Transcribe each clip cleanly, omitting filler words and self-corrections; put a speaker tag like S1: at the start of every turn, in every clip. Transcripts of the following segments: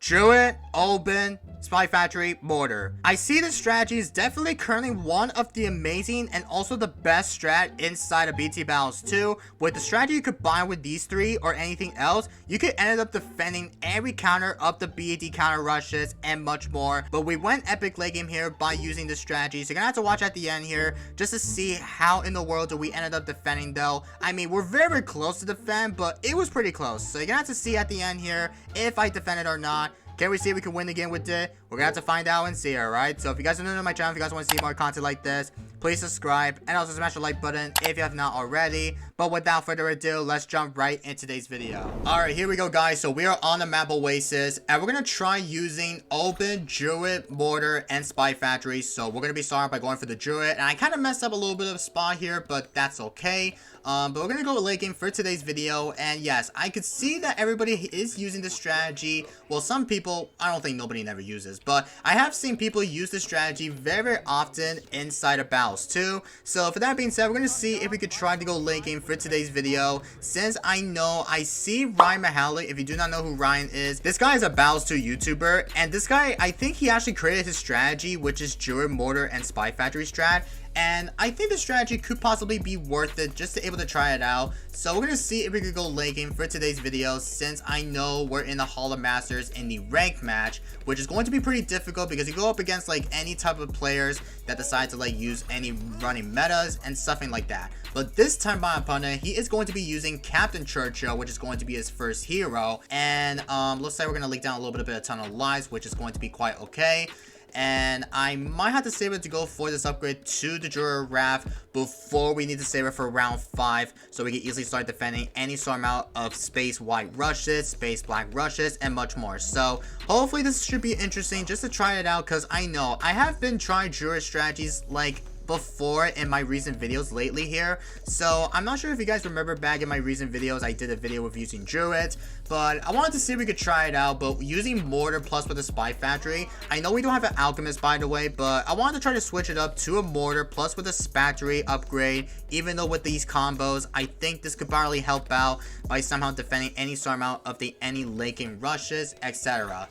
S1: Druid, Open, Spy Factory, Mortar. I see this strategy is definitely currently one of the amazing and also the best strat inside of BT Battles 2. With the strategy you combine with these three or anything else, you could end up defending every counter of the BAD counter rushes and much more. But we went epic late game here by using this strategy, so you're gonna have to watch at the end here just to see how in the world do we ended up defending though. I mean, we're very close to defend, but it was pretty close. So you're gonna have to see at the end here if I defended or not. Can we see if we can win the game with it? We're gonna have to find out and see, alright? So if you guys are new to my channel, if you guys want to see more content like this, please subscribe and also smash the like button if you have not already. But without further ado, let's jump right into today's video. Alright, here we go guys. So we are on the map Oasis and we're gonna try using Open, Druid, Mortar, and Spy Factory. So we're gonna be starting by going for the Druid. And I kind of messed up a little bit of a spot here, but that's okay. But we're gonna go late game for today's video. And yes, I could see that everybody is using this strategy. Well, some people, I don't think nobody never uses, but I have seen people use this strategy very often inside of Battles too. So for that being said, we're gonna see if we could try to go late game for today's video. Since I see Ryan Mahali. If you do not know who Ryan is, this guy is a Battles 2 YouTuber, and this guy, I think he actually created his strategy, which is Druid, Mortar, and Spy Factory strat. And I think the strategy could possibly be worth it just to able to try it out. So we're going to see if we could go late game for today's video, since I know we're in the Hall of Masters in the ranked match, which is going to be pretty difficult because you go up against like any type of players that decide to like use any running metas and something like that. But this time my opponent, he is going to be using Captain Churchill, which is going to be his first hero. And let's say we're going to leak down a little bit of ton of lives, which is going to be quite okay. And I might have to save it to go for this upgrade to the Druid Raft before we need to save it for round 5, so we can easily start defending any sort amount of space white rushes, space black rushes, and much more. So hopefully this should be interesting just to try it out, because I know I have been trying Druid strategies like before in my recent videos lately here. So I'm not sure if you guys remember back in my recent videos, I did a video with using Druid, but I wanted to see if we could try it out. But using Mortar plus with a Spy Factory, I know we don't have an Alchemist by the way, but I wanted to try to switch it up to a Mortar plus with a Factory upgrade. Even though with these combos, I think this could probably help out by somehow defending any sort amount of the any laking rushes, etc.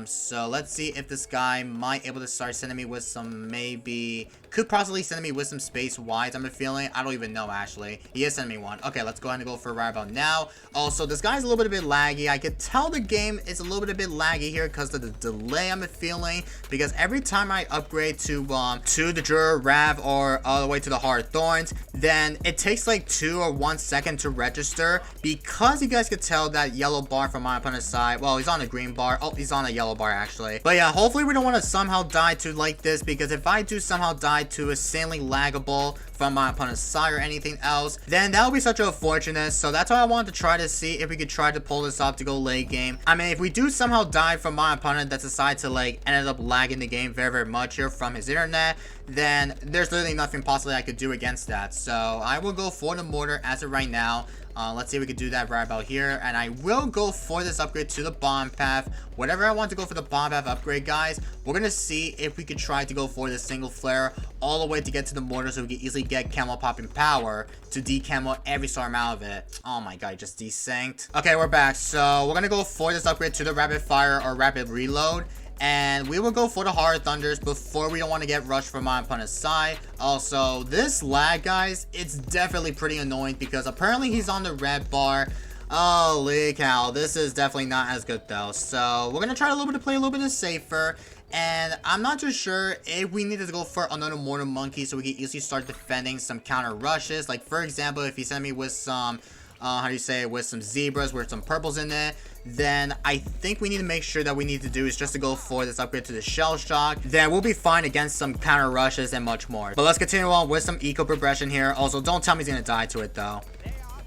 S1: So let's see if this guy might able to start sending me with some, maybe could possibly send me with some space wides. I'm feeling, I don't even know actually. He is sending me one. Okay, let's go ahead and go for right about now. Also, this guy's a little bit laggy. I could tell the game is a little bit laggy here because of the delay I'm feeling, because every time I upgrade to the Druid Rav or all the way to the Heart of Thorns, then it takes like 2 or 1 second to register, because you guys could tell that yellow bar from my opponent's side. Well, he's on a green bar. Oh, he's on a yellow bar actually. But yeah, hopefully we don't want to somehow die to like this, because if I do somehow die to a insanely laggable from my opponent's side or anything else, then that would be such a unfortunate. So that's why I wanted to try to see if we could try to pull this off to go late game. I mean, if we do somehow die from my opponent that decides to like ended up lagging the game very much here from his internet, then there's literally nothing possibly I could do against that. So I will go for the Mortar as of right now. Let's see if we can do that right about here. And I will go for this upgrade to the bomb path. Whatever I want to go for the bomb path upgrade, guys, we're going to see if we could try to go for the single flare all the way to get to the Mortar, so we can easily get camo popping power to decamo every storm out of it. Oh my god, just desynced. Okay, we're back. So we're going to go for this upgrade to the rapid fire or rapid reload. And we will go for the Heart of Thunders before we don't want to get rushed from my opponent's side. Also, this lag, guys, it's definitely pretty annoying because apparently he's on the red bar. Holy cow, this is definitely not as good though. So we're going to try a little bit to play a little bit safer. And I'm not too sure if we needed to go for another Mortar Monkey so we can easily start defending some counter rushes. Like for example, if he sent me with some with some zebras with some purples in it, then I think we need to make sure that we need to do is just to go for this upgrade to the shell shock. Then we'll be fine against some counter rushes and much more. But let's continue on with some eco progression here. Also, don't tell me he's gonna die to it though.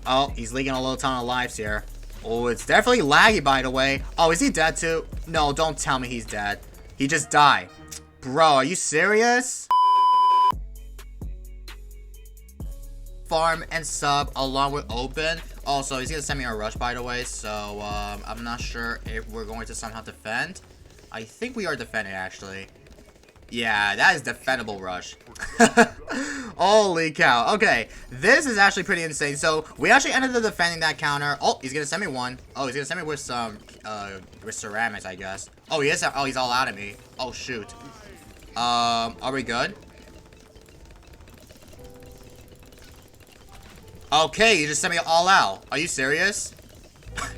S1: Oh, he's leaking a little ton of lives here. Oh, it's definitely laggy by the way. Oh, is he dead too? No, don't tell me he's dead. He just died. Bro, are you serious? Farm and sub along with Open. Also, he's gonna send me a rush by the way, so I'm not sure if we're going to somehow defend. I think we are defending actually. Yeah, that is defendable rush. Holy cow. Okay, this is actually pretty insane. So, we actually ended up defending that counter. Oh, he's gonna send me one. Oh, he's gonna send me with some, with ceramics, I guess. Oh, he is. Oh, he's all out of me. Oh, shoot. Are we good? Okay, he just sent me all out. Are you serious?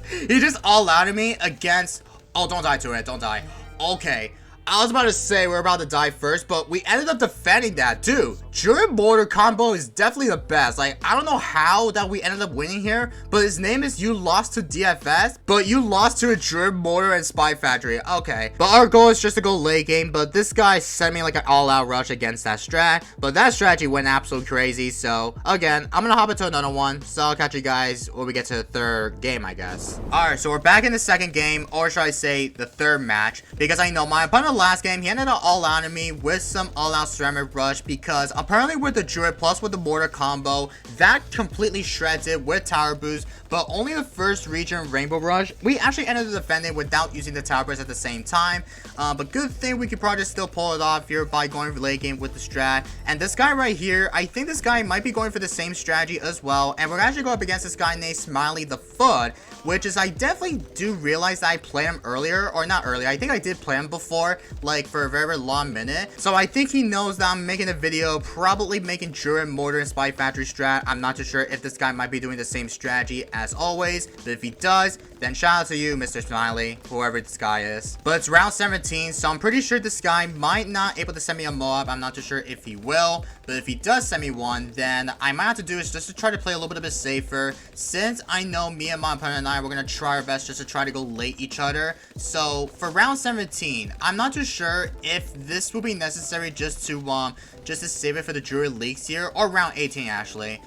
S1: He just all out of me against... Oh, don't die to it. Don't die. Okay. I was about to say we're about to die first, but we ended up defending that, dude. Druid mortar combo is definitely the best. Like, I don't know how that we ended up winning here, but his name is you lost to DFS, but you lost to a Druid mortar and Spy Factory. Okay, but our goal is just to go late game, but this guy sent me like an all-out rush against that strat, but that strategy went absolutely crazy. So again, I'm gonna hop into another one, so I'll catch you guys when we get to the third game, I guess. All right, so we're back in the second game, or should I say the third match, because I know my opponent last game, he ended up all out of me with some all-out ceramic rush, because apparently with the Druid plus with the mortar combo, that completely shreds it with tower boost, but only the first region rainbow rush, we actually ended up defending without using the tower burst at the same time, but good thing we could probably still pull it off here by going for late game with the strat. And this guy right here, I think this guy might be going for the same strategy as well, and we're actually going up against this guy named Smiley the Foot, which is, I definitely do realize that I played him earlier, or not earlier, I think I did play him before, like for a very, very long minute. So I think he knows that I'm making a video, probably making Druid, Mortar, and Spy Factory strat. I'm not too sure if this guy might be doing the same strategy as always, but if he does, then shout out to you, Mr. Smiley, whoever this guy is. But it's round 17, so I'm pretty sure this guy might not able to send me a Moab. I'm not too sure if he will, but if he does send me one, then I might have to do is just to try to play a little bit safer, since I know me and my opponent and I, we're going to try our best just to try to go late each other. So for round 17, I'm not too sure if this will be necessary just to save it for the Druid leaks here, or round 18 actually.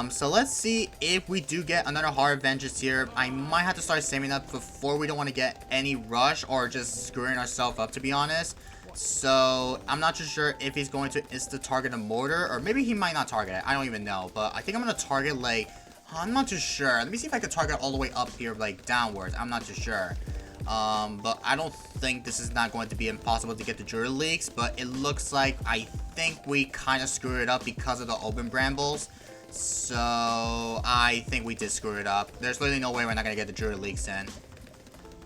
S1: So let's see if we do get another hard vengeance here. I might have to start saving up before we don't want to get any rush or just screwing ourselves up, to be honest. So I'm not too sure if he's going to insta target a mortar, or maybe he might not target it. I don't even know, but I think I'm going to target like, I'm not too sure. Let me see if I can target all the way up here, like downwards. I'm not too sure. But I don't think this is not going to be impossible to get the Druid leaks, but it looks like I think we kind of screwed it up because of the open brambles. So I think we did screw it up. There's literally no way we're not going to get the Druid leaks in.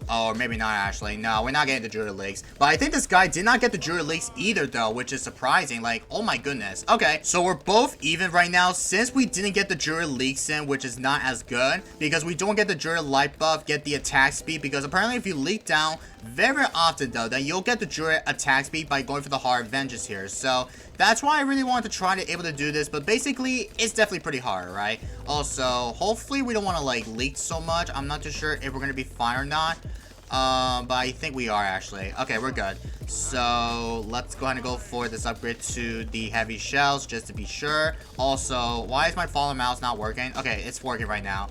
S1: Oh, or maybe not actually. No, we're not getting the Druid leaks. But I think this guy did not get the Druid leaks either though, which is surprising. Like, oh my goodness. Okay, so we're both even right now since we didn't get the Druid leaks in, which is not as good, because we don't get the Druid light buff, get the attack speed, because apparently if you leak down very often though, then you'll get the Druid attack speed by going for the hard vengeance here. So that's why I really wanted to try to able to do this, but basically it's definitely pretty hard, right? Also, hopefully we don't want to like leak so much. I'm not too sure if we're gonna be fine or not. But I think we are actually. Okay, we're good. So let's go ahead and go for this upgrade to the heavy shells just to be sure. Also, why is my fallen mouse not working? Okay, it's working right now.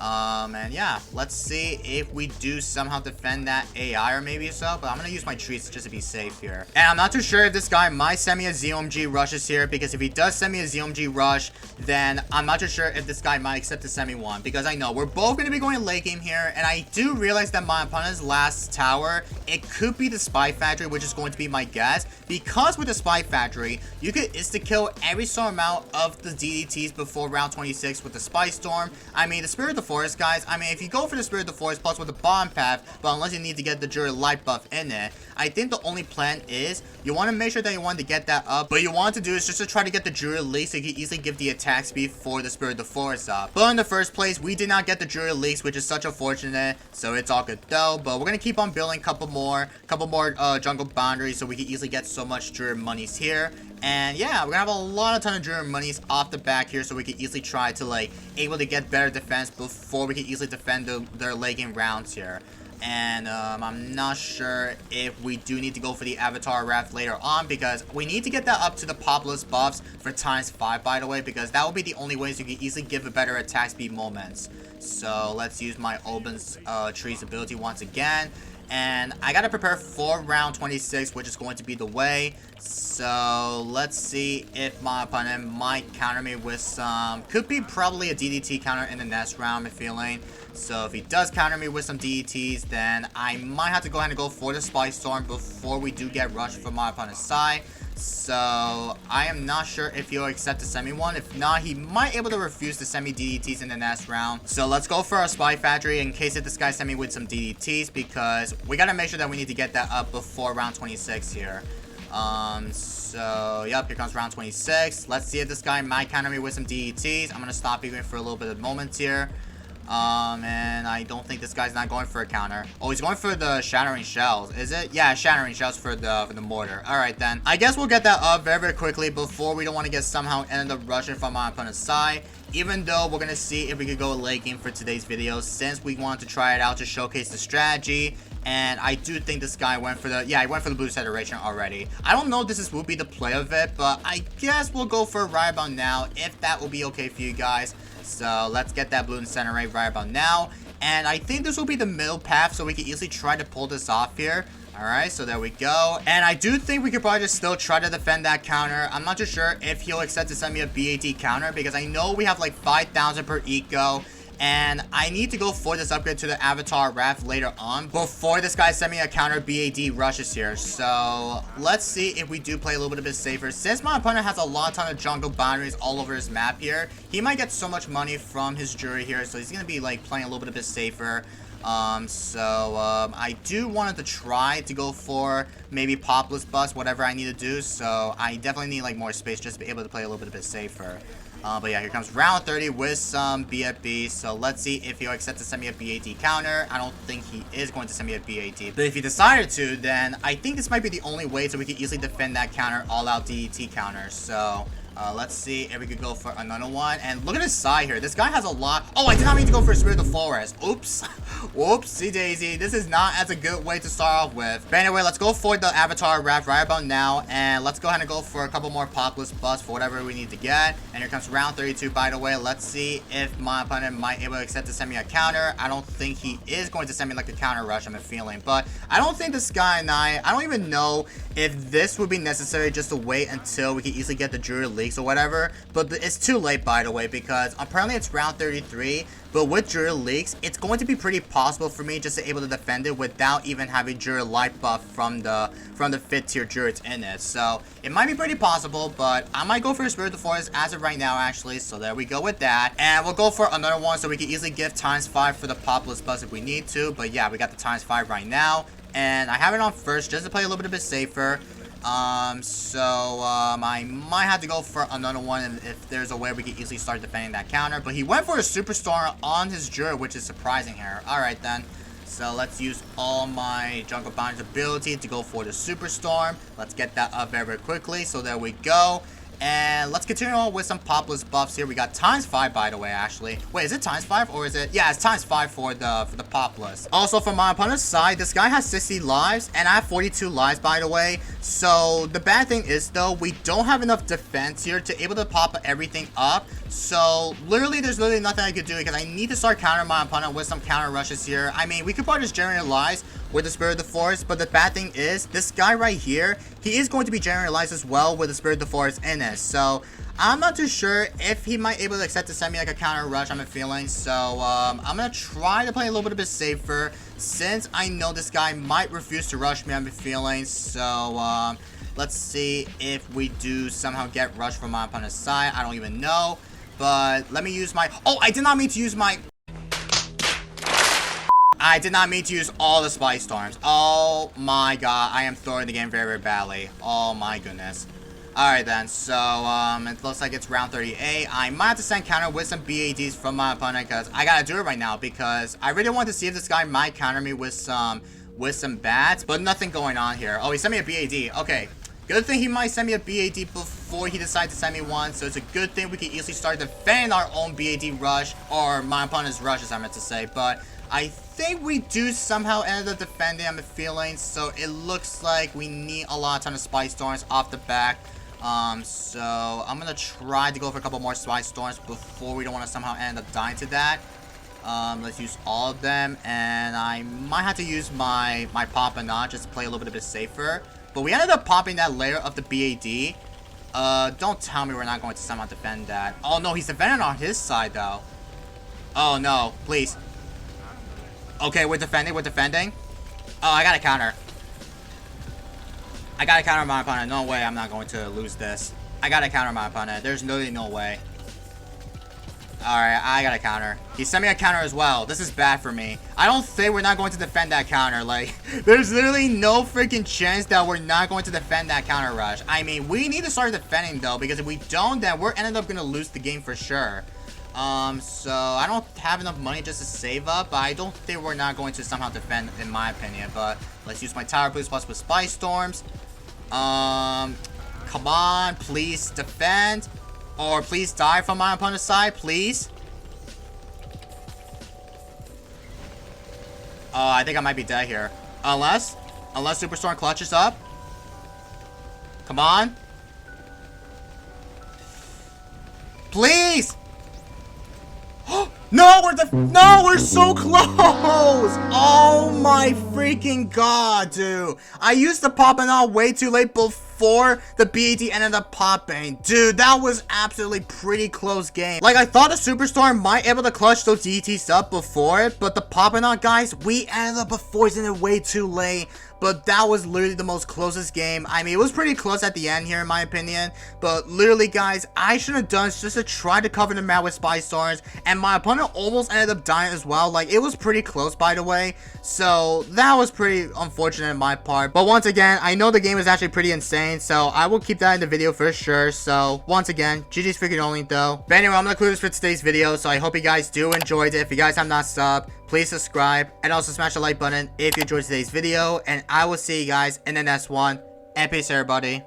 S1: And yeah, let's see if we do somehow defend that AI or maybe so, but I'm gonna use my trees just to be safe here. And I'm not too sure if this guy might send me a ZOMG rushes here, because if he does send me a ZOMG rush, then I'm not too sure if this guy might accept to send me one, because I know we're both gonna be going late game here, and I do realize that my opponent's last tower, it could be the Spy Factory, which is going to be my guess, because with the Spy Factory, you could insta-kill every single amount of the DDTs before round 26 with the Spy Storm. I mean, the Spirit of the Forest, guys, I mean, if you go for the Spirit of the Forest plus with the bomb path, but unless you need to get the Druid light buff in it, I think the only plan is you want to make sure that you want to get that up, but you want to do is just to try to get the Druid leaks so you can easily give the attack speed for the Spirit of the Forest up. But in the first place, we did not get the Druid leaks, which is such unfortunate, so it's all good though. But we're gonna keep on building a couple more jungle boundaries so we can easily get so much Druid monies here. And yeah, we're gonna have a lot of Druid monies off the back here so we can easily try to like able to get better defense before we can easily defend their late game rounds here. And I'm not sure if we do need to go for the Avatar Raft later on, because we need to get that up to the Populous buffs for ×5, by the way, because that will be the only ways you can easily give a better attack speed moments. So let's use my Oben's tree's ability once again. And I gotta prepare for round 26, which is going to be the way. So let's see if my opponent might counter me with some, could be probably a DDT counter in the next round, I'm feeling. So if he does counter me with some DDTs, then I might have to go ahead and go for the Spy Storm before we do get rushed from my opponent's side. So I am not sure if he'll accept to send me one. If not, he might able to refuse to send me DDTs in the next round. So let's go for our Spy Factory in case if this guy send me with some DDTs, because we gotta make sure that we need to get that up before round 26 here. So yep, here comes round 26. Let's see if this guy might counter me with some DDTs. I'm gonna stop even for a little bit of moments here. And I don't think this guy's not going for a counter. Oh, he's going for the Shattering Shells, is it? Yeah, Shattering Shells for the mortar. Alright then. I guess we'll get that up very, very quickly before we don't want to get somehow ended up rushing from my opponent's side. Even though we're going to see if we could go late game for today's video, since we want to try it out to showcase the strategy. And I do think this guy went for the, yeah, he went for the Blue Federation already. I don't know if this will be the play of it, but I guess we'll go for it right about now, if that will be okay for you guys. So let's get that Bloons TD right about now. And I think this will be the middle path, so we can easily try to pull this off here. Alright, so there we go. And I do think we could probably just still try to defend that counter. I'm not too sure if he'll accept to send me a BAT counter, because I know we have like 5,000 per eco. And I need to go for this upgrade to the Avatar Raft later on before this guy send me a counter BAD rushes here. So let's see if we do play a little bit safer. Since my opponent has a ton of jungle boundaries all over his map here, he might get so much money from his Druid here. So he's going to be like playing a little bit safer. I do want to try to go for maybe Popless Bust, whatever I need to do. So I definitely need like more space just to be able to play a little bit safer. But yeah, here comes round 30 with some BFB. So let's see if he'll accept to send me a BAT counter. I don't think he is going to send me a BAT. But if he decided to, then I think this might be the only way so we can easily defend that counter, all-out DDT counter. So let's see if we could go for another one. And look at his side here. This guy has a lot. Oh, I did not mean to go for Spirit of the Forest. Oops. Whoopsie daisy. This is not as a good way to start off with. But anyway, let's go for the Avatar Raft right about now. And let's go ahead and go for a couple more Popless Busts for whatever we need to get. And here comes round 32, by the way. Let's see if my opponent might able to accept to send me a counter. I don't think he is going to send me like a counter rush, I'm feeling. But I don't think this guy and I don't even know if this would be necessary just to wait until we can easily get the Druid leaks or whatever. But it's too late, by the way, because apparently it's round 33. But with Druid leaks, it's going to be pretty possible for me just to able to defend it without even having Druid life buff from the 5th tier Druids in it. So it might be pretty possible, but I might go for Spirit of the Forest as of right now, actually. So there we go with that. And we'll go for another one so we can easily give ×5 for the Popless Buzz if we need to. But yeah, we got the ×5 right now. And I have it on first just to play a little bit safer. I might have to go for another one if there's a way we can easily start defending that counter. But he went for a Superstorm on his Druid, which is surprising here. Alright then. So let's use all my Jungle Bounty's ability to go for the Superstorm. Let's get that up very, very quickly. So there we go. And let's continue on with some Popless buffs here. We got ×5, by the way, actually. Wait, is it ×5 or is it? Yeah, it's ×5 for the Popless. Also, from my opponent's side, this guy has 60 lives, and I have 42 lives, by the way. So the bad thing is, though, we don't have enough defense here to able to pop everything up. So literally, there's literally nothing I could do because I need to start countering my opponent with some counter rushes here. I mean, we could probably just generate lives with the Spirit of the Forest, but the bad thing is, this guy right here, he is going to be generating lives as well with the Spirit of the Forest in it. So I'm not too sure if he might able to accept to send me like a counter rush, I'm feeling. So I'm gonna try to play a little bit safer since I know this guy might refuse to rush me, I'm feeling. So let's see if we do somehow get rushed from my opponent's side. I don't even know, but let me use my, oh, I did not mean to use my, I did not mean to use all the Spy Storms. Oh my god, I am throwing the game very, very badly. Oh my goodness. Alright then, so it looks like it's round 38. I might have to send counter with some BADs from my opponent because I gotta do it right now because I really want to see if this guy might counter me with some bats, but nothing going on here. Oh, he sent me a BAD. Okay. Good thing he might send me a BAD before he decides to send me one, so it's a good thing we can easily start defending our own BAD rush, or my opponent's rush, as I meant to say, but I think we do somehow end up defending, I'm feeling, so it looks like we need a ton of Spy Storms off the back. So I'm gonna try to go for a couple more Spy Storms before we don't want to somehow end up dying to that. Let's use all of them, and I might have to use my Poppinot just to play a little bit safer. But we ended up popping that layer of the BAD. Don't tell me we're not going to somehow defend that. Oh no, he's defending on his side though. Oh no, please. Okay, we're defending. Oh, I got a counter. I got to counter my opponent. No way I'm not going to lose this. I got to counter my opponent. There's literally no way. Alright, I got a counter. He sent me a counter as well. This is bad for me. I don't think we're not going to defend that counter. Like, there's literally no freaking chance that we're not going to defend that counter rush. I mean, we need to start defending though, because if we don't, then we're ended up going to lose the game for sure. So I don't have enough money just to save up, but I don't think we're not going to somehow defend, in my opinion. But let's use my Tower Boost plus with Spy Storms. Come on, please defend. Or please die from my opponent's side, please. I think I might be dead here. Unless Superstorm clutches up. Come on. Please! No, we're so close! Oh my freaking god, dude. I used the Poppinot way too late before the BAD ended up popping. Dude, that was absolutely pretty close game. Like, I thought the Superstorm might able to clutch those DTs up before it, but the Poppinot guys, we ended up poisoning it way too late. But that was literally the most closest game. I mean, it was pretty close at the end here, in my opinion. But literally, guys, I should have done just to try to cover the map with Spy Storms. And my opponent almost ended up dying as well. Like, it was pretty close, by the way. So, that was pretty unfortunate on my part. But once again, I know the game is actually pretty insane. So, I will keep that in the video for sure. So, once again, GG's freaking only, though. But anyway, I'm going to conclude this for today's video. So, I hope you guys do enjoyed it. If you guys have not subbed, please subscribe and also smash the like button if you enjoyed today's video, and I will see you guys in the next one. And peace, everybody.